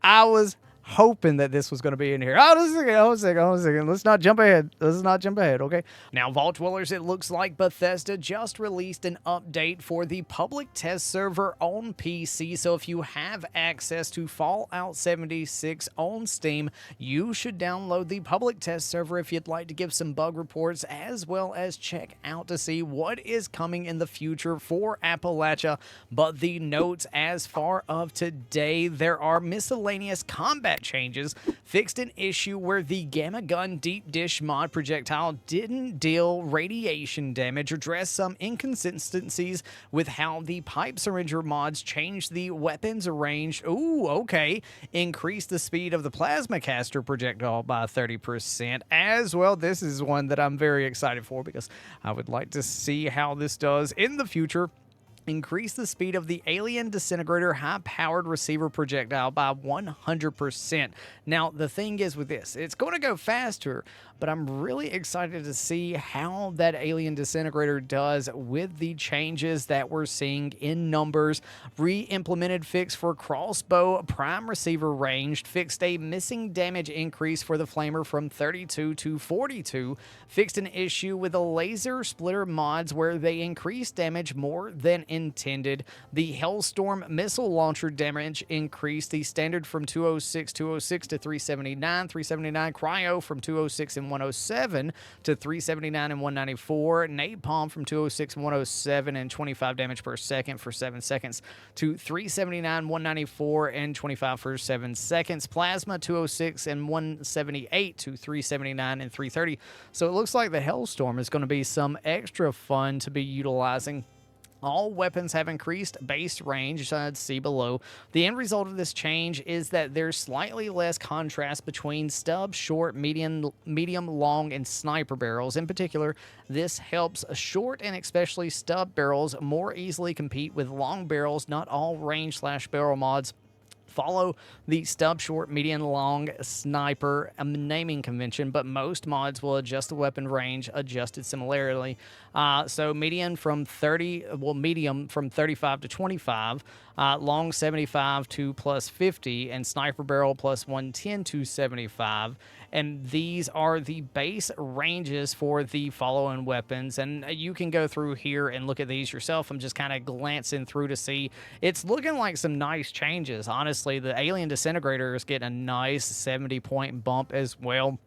I was hoping that this was going to be in here. Hold a second. Let's not jump ahead. Okay? Now, Vault Dwellers, it looks like Bethesda just released an update for the public test server on PC. So if you have access to Fallout 76 on Steam, you should download the public test server if you'd like to give some bug reports, as well as check out to see what is coming in the future for Appalachia. But the notes as far of today, there are miscellaneous combat changes, fixed an issue where the Gamma Gun Deep Dish mod projectile didn't deal radiation damage, addressed some inconsistencies with how the Pipe Syringer mods changed the weapons range. Ooh, okay. Increased the speed of the Plasma Caster projectile by 30% as well. This is one that I'm very excited for because I would like to see how this does in the future. Increase the speed of the Alien Disintegrator high-powered receiver projectile by 100%. Now, the thing is with this, it's going to go faster, but I'm really excited to see how that Alien Disintegrator does with the changes that we're seeing in numbers. Re-implemented fix for crossbow prime receiver range, fixed a missing damage increase for the Flamer from 32 to 42, fixed an issue with the laser splitter mods where they increase damage more than intended. The Hellstorm missile launcher damage increased the standard from 206 to 379 cryo from 206 and 107 to 379 and 194, napalm from 206 and 107 and 25 damage per second for 7 seconds to 379, 194 and 25 for 7 seconds, plasma 206 and 178 to 379 and 330. So it looks like the Hellstorm is going to be some extra fun to be utilizing. All weapons have increased base range, see below. The end result of this change is that there's slightly less contrast between stub, short, medium, long, and sniper barrels. In particular, this helps short and especially stub barrels more easily compete with long barrels. Not all range/barrel mods follow the stub, short, medium, long, sniper naming convention, but most mods will adjust the weapon range adjusted similarly. So medium from 35 to 25, long 75 to plus 50, and sniper barrel plus 110 to 75. And these are the base ranges for the following weapons. And you can go through here and look at these yourself. I'm just kind of glancing through to see. It's looking like some nice changes. Honestly, the Alien Disintegrator is getting a nice 70-point bump as well.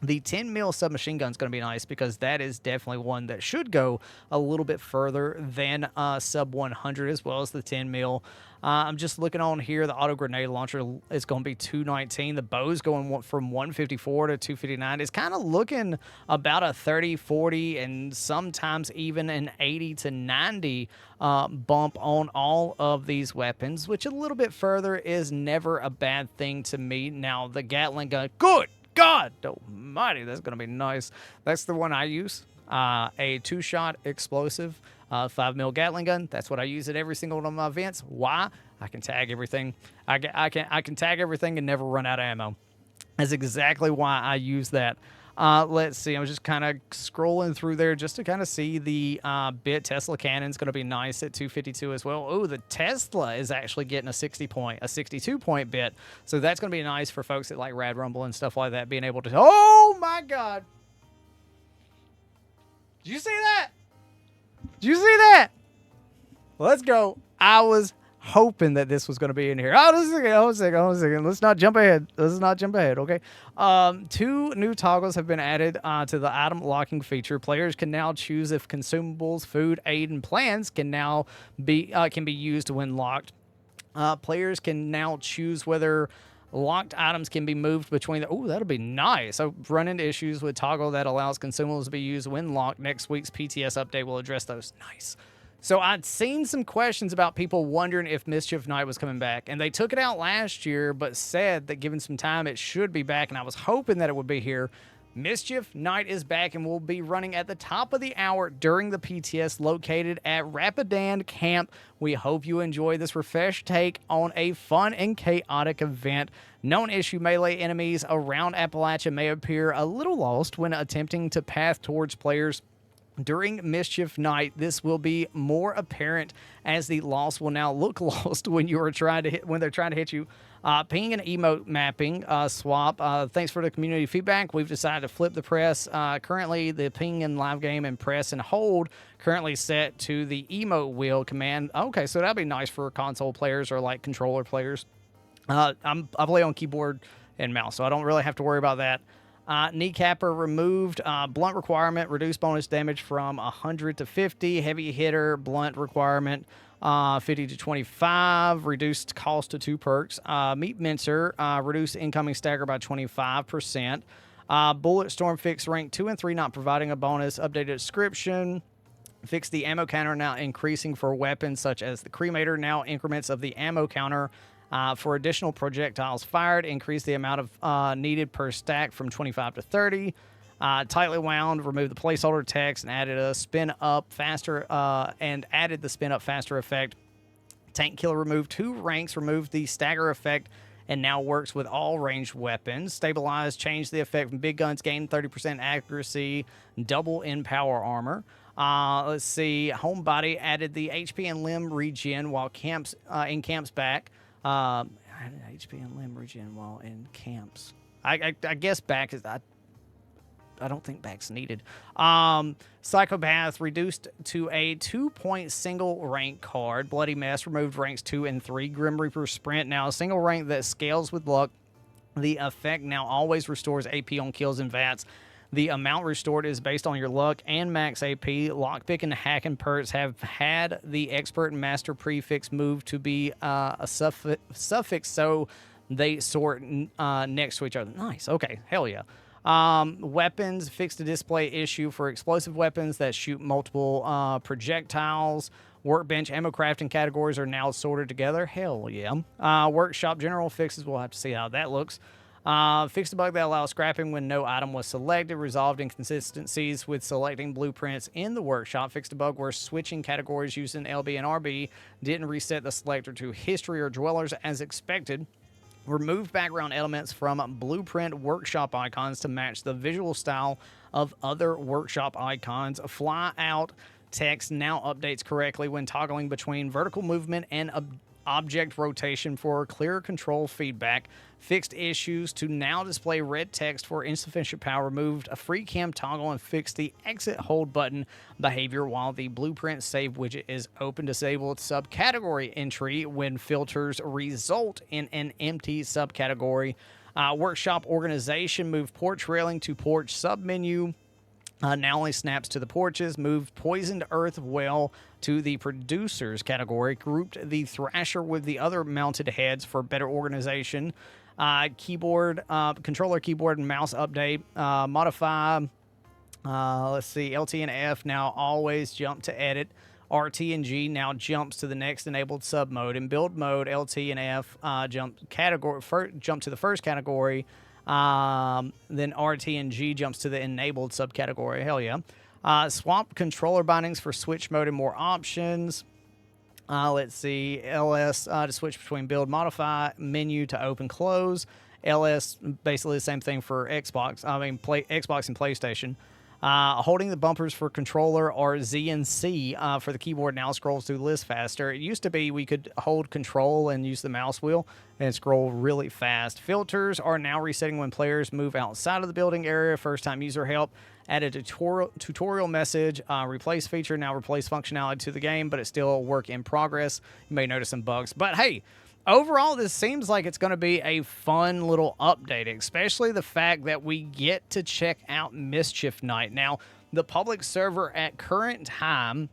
The 10 mil submachine gun is going to be nice because that is definitely one that should go a little bit further than sub 100, as well as the 10 mil. I'm just looking on here. The auto grenade launcher is going to be 219. The bow's going from 154 to 259. It's kind of looking about a 30, 40, and sometimes even an 80 to 90 bump on all of these weapons, which a little bit further is never a bad thing to me. Now, the Gatling gun, good God almighty, that's going to be nice. That's the one I use. A 2-shot explosive 5mm Gatling gun. That's what I use at every single one of my events. Why? I can tag everything. I can tag everything and never run out of ammo. That's exactly why I use that. Let's see. I was just kind of scrolling through there just to kind of see the bit. Tesla cannon's going to be nice at 252 as well. Oh, the Tesla is actually getting a 62-point bit. So that's going to be nice for folks that like Rad Rumble and stuff like that, being able to... Oh, my God. Did you see that? Did you see that? Let's go. I was hoping that this was going to be in here. Hold a second. Let's not jump ahead. Okay? 2 new toggles have been added to the item locking feature. Players can now choose if consumables, food, aid, and plans can now be used when locked. Players can now choose whether locked items can be moved between the... Oh, that'll be nice. I've run into issues with toggle that allows consumables to be used when locked. Next week's PTS update will address those. Nice. So I'd seen some questions about people wondering if Mischief Night was coming back, and they took it out last year, but said that given some time, it should be back, and I was hoping that it would be here. Mischief Night is back and will be running at the top of the hour during the PTS located at Rapidan Camp. We hope you enjoy this refreshed take on a fun and chaotic event. Known issue melee enemies around Appalachia may appear a little lost when attempting to path towards players. During Mischief Night, this will be more apparent as the loss will now look lost when they're trying to hit you. Ping and emote mapping swap. Thanks for the community feedback. We've decided to flip the press. Currently, the ping and live game and press and hold currently set to the emote wheel command. Okay, so that'd be nice for console players or like controller players. I play on keyboard and mouse, so I don't really have to worry about that. Kneecapper removed. Blunt requirement, reduced bonus damage from 100 to 50. Heavy hitter, blunt requirement, 50 to 25. Reduced cost to 2 perks. Meat mincer, reduced incoming stagger by 25%. Bullet storm fix rank 2 and 3, not providing a bonus. Updated description. Fix the ammo counter, now increasing for weapons such as the cremator. Now increments of the ammo counter for additional projectiles fired. Increase the amount of needed per stack from 25 to 30. Tightly wound, remove the placeholder text and added a spin up faster added the spin up faster effect. Tank killer removed 2 ranks, removed the stagger effect, and now works with all ranged weapons. Stabilize, changed the effect from big guns, gain 30% accuracy, double in power armor. Let's see, homebody added the HP and limb regen while in camps back. HP and limb regen while in camps. I guess back is I don't think back's needed. Psychopath reduced to a 2-point single rank card. Bloody Mess removed ranks 2 and 3. Grim Reaper Sprint, now a single rank that scales with luck. The effect now always restores AP on kills and VATs. The amount restored is based on your luck and max AP. Lockpick and hack and perks have had the expert and master prefix moved to be a suffix, so they sort next to each other. Nice. Okay. Hell yeah. Weapons, fixed a display issue for explosive weapons that shoot multiple projectiles. Workbench ammo crafting categories are now sorted together. Hell yeah. Workshop general fixes. We'll have to see how that looks. Fixed a bug that allows scrapping when no item was selected. Resolved inconsistencies with selecting blueprints in the workshop. Fixed a bug where switching categories using LB and RB didn't reset the selector to history or dwellers as expected. Removed background elements from blueprint workshop icons to match the visual style of other workshop icons. Fly out text now updates correctly when toggling between vertical movement and object rotation for clear control feedback. Fixed issues to now display red text for insufficient power. Removed a free cam toggle and fixed the exit hold button behavior while the blueprint save widget is open. Disabled subcategory entry when filters result in an empty subcategory. Workshop organization moved porch railing to porch submenu. Now only snaps to the porches. Moved poisoned earth well to the producers category. Grouped the thrasher with the other mounted heads for better organization. Keyboard, controller, keyboard, and mouse update. Modify. Let's see. LT and F now always jump to edit. RT and G now jumps to the next enabled sub mode. In build mode, LT and F jump to the first category. Then RT and G jumps to the enabled subcategory. Hell yeah. Swap controller bindings for switch mode and more options. Let's see. LS to switch between build, modify, menu to open, close. LS, basically the same thing for Xbox. Xbox and PlayStation. Holding the bumpers for controller or Z and C for the keyboard now scrolls through the list faster. It used to be we could hold control and use the mouse wheel and scroll really fast. Filters are now resetting when players move outside of the building area. First time user help. Added a tutorial message. Replace feature now replace functionality to the game, but it's still a work in progress. You may notice some bugs. But hey, overall, this seems like it's going to be a fun little update, especially the fact that we get to check out Mischief Night. Now, the public server at current time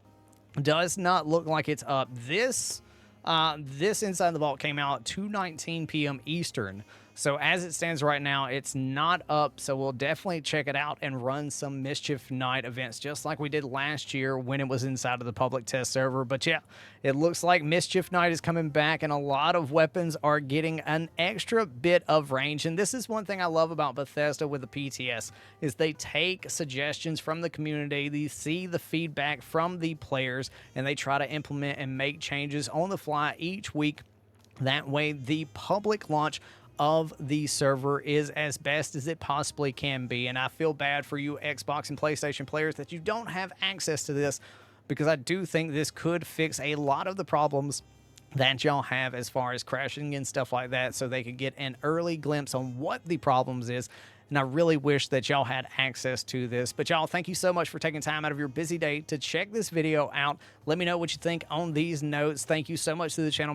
does not look like it's up. This Inside the Vault came out at 2:19 p.m. Eastern. So as it stands right now, it's not up, so we'll definitely check it out and run some Mischief Night events, just like we did last year when it was inside of the public test server. But yeah, it looks like Mischief Night is coming back, and a lot of weapons are getting an extra bit of range. And this is one thing I love about Bethesda with the PTS, is they take suggestions from the community, they see the feedback from the players, and they try to implement and make changes on the fly each week. That way, the public launch of the server is as best as it possibly can be. And I feel bad for you Xbox and PlayStation players that you don't have access to this, because I do think this could fix a lot of the problems that y'all have as far as crashing and stuff like that, so they could get an early glimpse on what the problems is. And I really wish that y'all had access to this. But y'all, thank you so much for taking time out of your busy day to check this video out. Let me know what you think on these notes. Thank you so much to the channel members